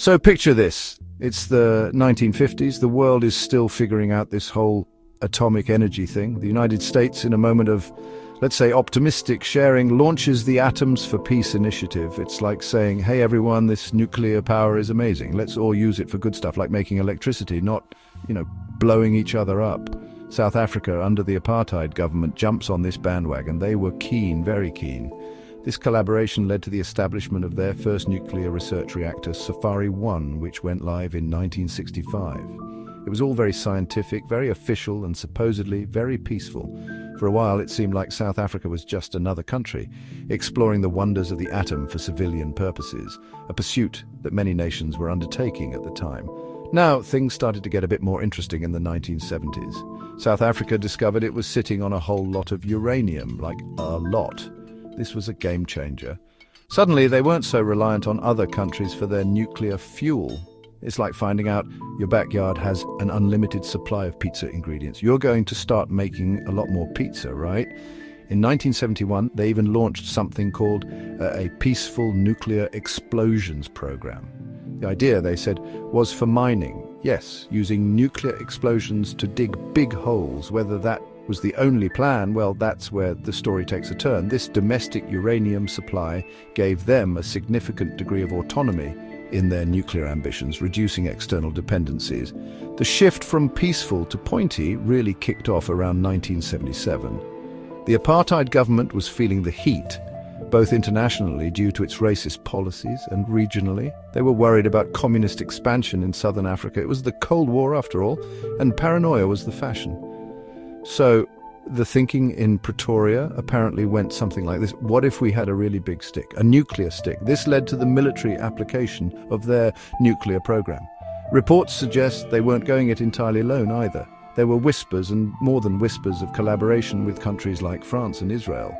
So picture this. It's the 1950s. The world is still figuring out this whole atomic energy thing. The United States, in a moment of, let's say, optimistic sharing, launches the Atoms for Peace initiative. It's like saying, hey everyone, this nuclear power is amazing. Let's all use it for good stuff, like making electricity, not, blowing each other up. South Africa, under the Apartheid government, jumps on this bandwagon. They were keen, very keen. This collaboration led to the establishment of their first nuclear research reactor, Safari 1, which went live in 1965. It was all very scientific, very official, and supposedly very peaceful. For a while, it seemed like South Africa was just another country, exploring the wonders of the atom for civilian purposes, a pursuit that many nations were undertaking at the time. Now, things started to get a bit more interesting in the 1970s. South Africa discovered it was sitting on a whole lot of uranium, like a lot. This was a game changer. Suddenly, they weren't so reliant on other countries for their nuclear fuel. It's like finding out your backyard has an unlimited supply of pizza ingredients. You're going to start making a lot more pizza, right? In 1971, they even launched something called a Peaceful Nuclear Explosions Program. The idea, they said, was for mining. Yes, using nuclear explosions to dig big holes. Whether that was the only plan, well, that's where the story takes a turn. This domestic uranium supply gave them a significant degree of autonomy in their nuclear ambitions, reducing external dependencies. The shift from peaceful to pointy really kicked off around 1977. The apartheid government was feeling the heat, both internationally due to its racist policies and regionally. They were worried about communist expansion in southern Africa. It was the Cold War after all, and paranoia was the fashion. So the thinking in Pretoria apparently went something like this. What if we had a really big stick, a nuclear stick? This led to the military application of their nuclear program. Reports suggest they weren't going it entirely alone either. There were whispers, and more than whispers, of collaboration with countries like France and Israel,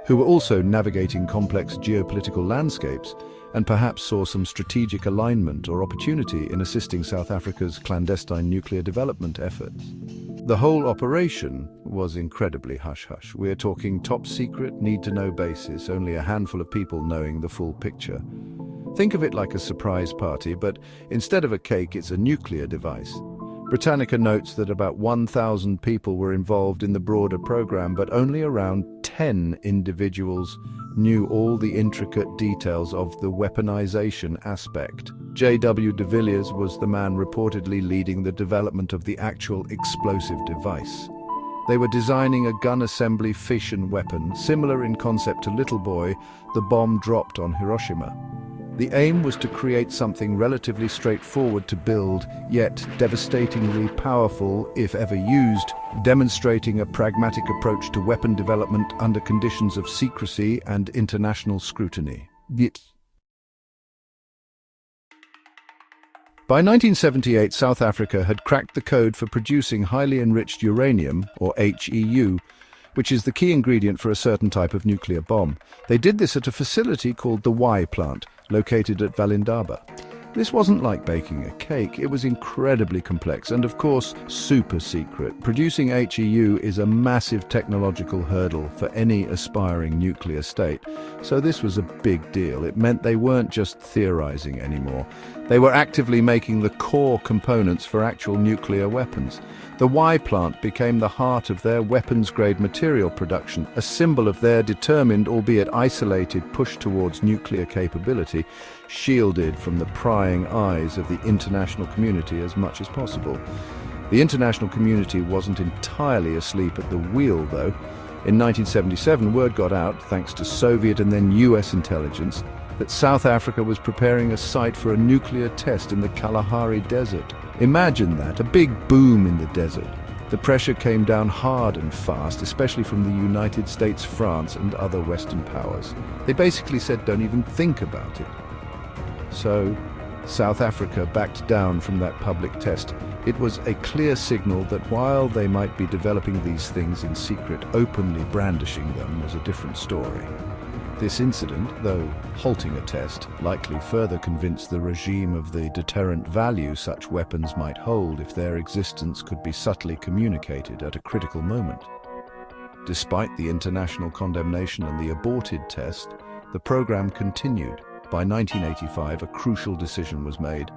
who were also navigating complex geopolitical landscapes and perhaps saw some strategic alignment or opportunity in assisting South Africa's clandestine nuclear development efforts. The whole operation was incredibly hush-hush. We're talking top secret, need-to-know basis, only a handful of people knowing the full picture. Think of it like a surprise party, but instead of a cake, it's a nuclear device. Britannica notes that about 1,000 people were involved in the broader program, but only around 10 individuals knew all the intricate details of the weaponization aspect. J.W. de Villiers was the man reportedly leading the development of the actual explosive device. They were designing a gun assembly fission weapon, similar in concept to Little Boy, the bomb dropped on Hiroshima. The aim was to create something relatively straightforward to build, yet devastatingly powerful if ever used, demonstrating a pragmatic approach to weapon development under conditions of secrecy and international scrutiny. By 1978, South Africa had cracked the code for producing highly enriched uranium, or HEU, which is the key ingredient for a certain type of nuclear bomb. They did this at a facility called the Y plant, located at Valindaba. This wasn't like baking a cake. It was incredibly complex and, of course, super secret. Producing HEU is a massive technological hurdle for any aspiring nuclear state. So this was a big deal. It meant they weren't just theorizing anymore. They were actively making the core components for actual nuclear weapons. The Y plant became the heart of their weapons-grade material production, a symbol of their determined, albeit isolated, push towards nuclear capability, shielded from the prying eyes of the international community as much as possible. The international community wasn't entirely asleep at the wheel, though. In 1977, word got out, thanks to Soviet and then US intelligence, that South Africa was preparing a site for a nuclear test in the Kalahari Desert. Imagine that, a big boom in the desert. The pressure came down hard and fast, especially from the United States, France, and other Western powers. They basically said, don't even think about it. So, South Africa backed down from that public test. It was a clear signal that while they might be developing these things in secret, openly brandishing them was a different story. This incident, though halting a test, likely further convinced the regime of the deterrent value such weapons might hold if their existence could be subtly communicated at a critical moment. Despite the international condemnation and the aborted test, the program continued. by 1985, a crucial decision was made.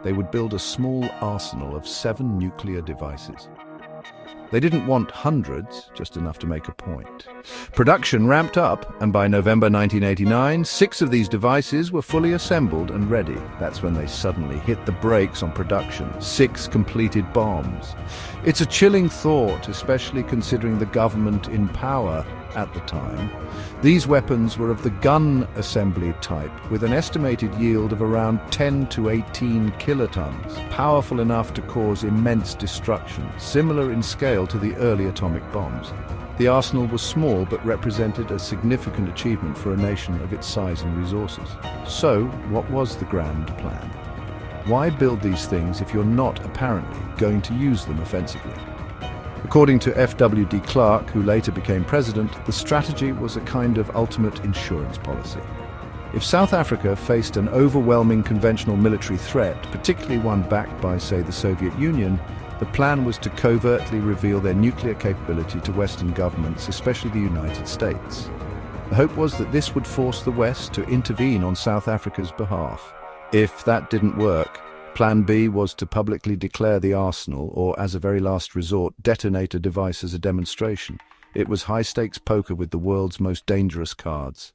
They would build a small arsenal of 7 nuclear devices. They didn't want hundreds, just enough to make a point. Production ramped up, and by November 1989, 6 of these devices were fully assembled and ready. That's when they suddenly hit the brakes on production. 6 completed bombs. It's a chilling thought, especially considering the government in power at the time. These weapons were of the gun assembly type, with an estimated yield of around 10 to 18 kilotons, powerful enough to cause immense destruction, similar in scale to the early atomic bombs. The arsenal was small but represented a significant achievement for a nation of its size and resources. So, what was the grand plan? Why build these things if you're not apparently going to use them offensively? According to F.W. de Klerk, who later became president, the strategy was a kind of ultimate insurance policy. If South Africa faced an overwhelming conventional military threat, particularly one backed by, say, the Soviet Union, the plan was to covertly reveal their nuclear capability to Western governments, especially the United States. The hope was that this would force the West to intervene on South Africa's behalf. If that didn't work, Plan B was to publicly declare the arsenal, or as a very last resort, detonate a device as a demonstration. It was high-stakes poker with the world's most dangerous cards.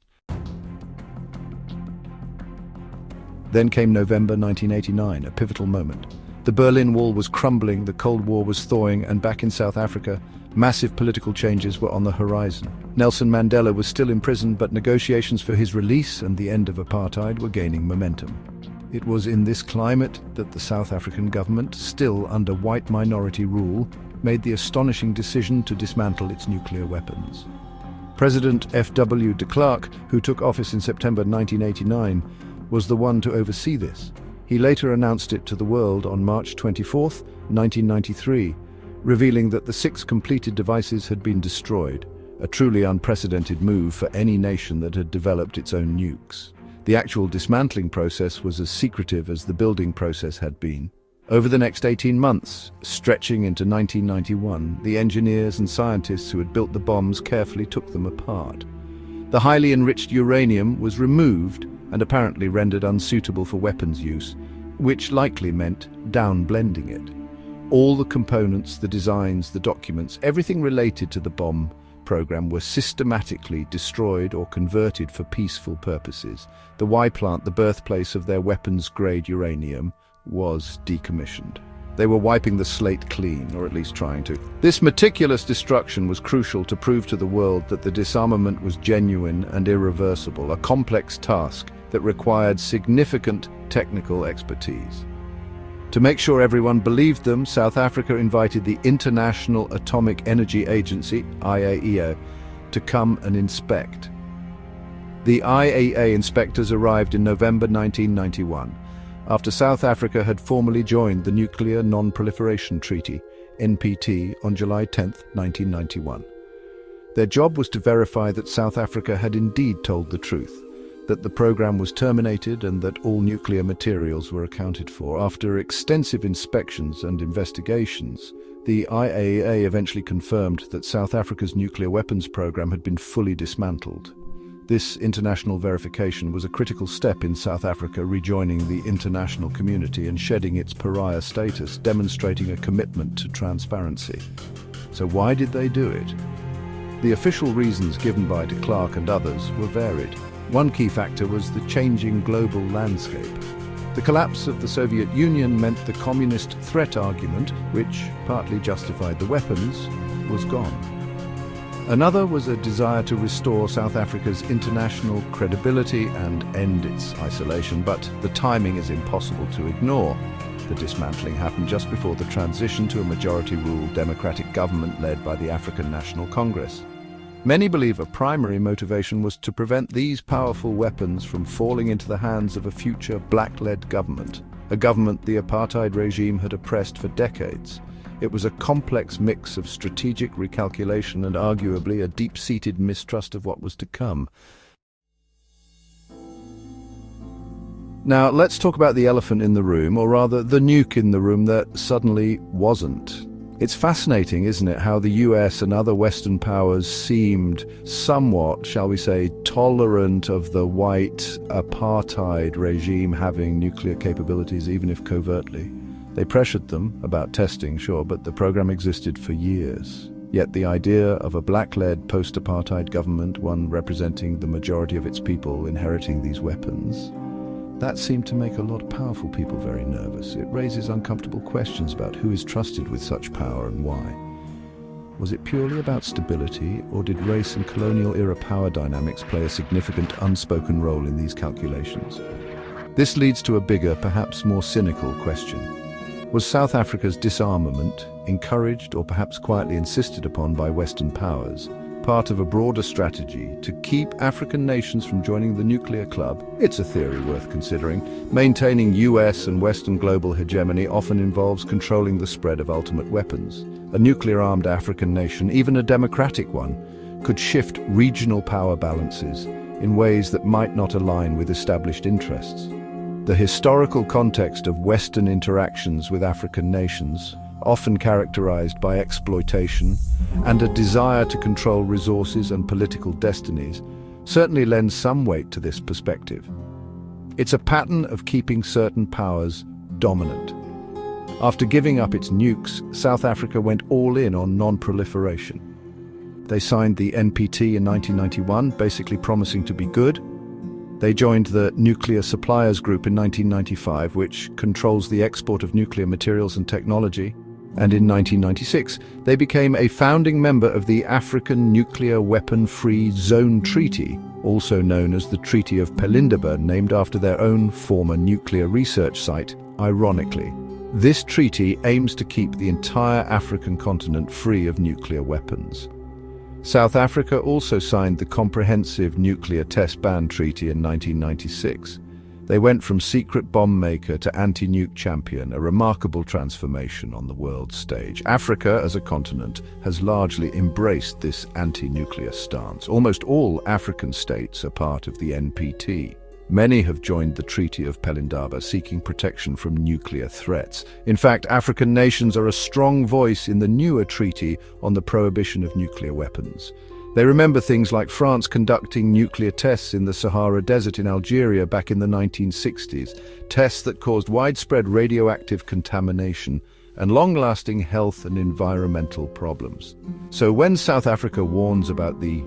Then came November 1989, a pivotal moment. The Berlin Wall was crumbling, the Cold War was thawing, and back in South Africa, massive political changes were on the horizon. Nelson Mandela was still in prison, but negotiations for his release and the end of apartheid were gaining momentum. It was in this climate that the South African government, still under white minority rule, made the astonishing decision to dismantle its nuclear weapons. President F.W. de Klerk, who took office in September 1989, was the one to oversee this. He later announced it to the world on March 24, 1993, revealing that the 6 completed devices had been destroyed, a truly unprecedented move for any nation that had developed its own nukes. The actual dismantling process was as secretive as the building process had been. Over the next 18 months, stretching into 1991, the engineers and scientists who had built the bombs carefully took them apart. The highly enriched uranium was removed and apparently rendered unsuitable for weapons use, which likely meant downblending it. All the components, the designs, the documents, everything related to the bomb program were systematically destroyed or converted for peaceful purposes. The Y plant, the birthplace of their weapons-grade uranium, was decommissioned. They were wiping the slate clean, or at least trying to. This meticulous destruction was crucial to prove to the world that the disarmament was genuine and irreversible, a complex task that required significant technical expertise. To make sure everyone believed them, South Africa invited the International Atomic Energy Agency, IAEA, to come and inspect. The IAEA inspectors arrived in November 1991, after South Africa had formally joined the Nuclear Non-Proliferation Treaty, NPT, on July 10, 1991. Their job was to verify that South Africa had indeed told the truth, that the program was terminated and that all nuclear materials were accounted for. After extensive inspections and investigations, the IAEA eventually confirmed that South Africa's nuclear weapons program had been fully dismantled. This international verification was a critical step in South Africa rejoining the international community and shedding its pariah status, demonstrating a commitment to transparency. So why did they do it? The official reasons given by de Klerk and others were varied. One key factor was the changing global landscape. The collapse of the Soviet Union meant the communist threat argument, which partly justified the weapons, was gone. Another was a desire to restore South Africa's international credibility and end its isolation, but the timing is impossible to ignore. The dismantling happened just before the transition to a majority-rule democratic government led by the African National Congress. Many believe a primary motivation was to prevent these powerful weapons from falling into the hands of a future black-led government, a government the apartheid regime had oppressed for decades. It was a complex mix of strategic recalculation and arguably a deep-seated mistrust of what was to come. Now, let's talk about the elephant in the room, or rather, the nuke in the room that suddenly wasn't. It's fascinating, isn't it, how the US and other Western powers seemed somewhat, shall we say, tolerant of the white apartheid regime having nuclear capabilities, even if covertly. They pressured them about testing, sure, but the program existed for years. Yet the idea of a black-led post-apartheid government, one representing the majority of its people inheriting these weapons, that seemed to make a lot of powerful people very nervous. It raises uncomfortable questions about who is trusted with such power and why. Was it purely about stability, or did race and colonial-era power dynamics play a significant unspoken role in these calculations? This leads to a bigger, perhaps more cynical question. Was South Africa's disarmament, encouraged or perhaps quietly insisted upon by Western powers, part of a broader strategy to keep African nations from joining the nuclear club? It's a theory worth considering. Maintaining US and Western global hegemony often involves controlling the spread of ultimate weapons. A nuclear-armed African nation, even a democratic one, could shift regional power balances in ways that might not align with established interests. The historical context of Western interactions with African nations, often characterized by exploitation and a desire to control resources and political destinies, certainly lends some weight to this perspective. It's a pattern of keeping certain powers dominant. After giving up its nukes, South Africa went all in on non-proliferation. They signed the NPT in 1991, basically promising to be good. They joined the Nuclear Suppliers Group in 1995, which controls the export of nuclear materials and technology. And in 1996, they became a founding member of the African Nuclear Weapon-Free Zone Treaty, also known as the Treaty of Pelindaba, named after their own former nuclear research site, ironically. This treaty aims to keep the entire African continent free of nuclear weapons. South Africa also signed the Comprehensive Nuclear Test Ban Treaty in 1996. They went from secret bomb maker to anti-nuke champion, a remarkable transformation on the world stage. Africa, as a continent, has largely embraced this anti-nuclear stance. Almost all African states are part of the NPT. Many have joined the Treaty of Pelindaba, seeking protection from nuclear threats. In fact, African nations are a strong voice in the newer treaty on the prohibition of nuclear weapons. They remember things like France conducting nuclear tests in the Sahara Desert in Algeria back in the 1960s, tests that caused widespread radioactive contamination and long-lasting health and environmental problems. So when South Africa warns about the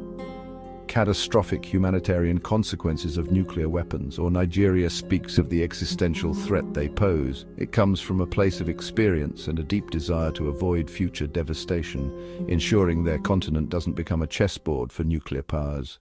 catastrophic humanitarian consequences of nuclear weapons, or Nigeria speaks of the existential threat they pose, it comes from a place of experience and a deep desire to avoid future devastation, ensuring their continent doesn't become a chessboard for nuclear powers.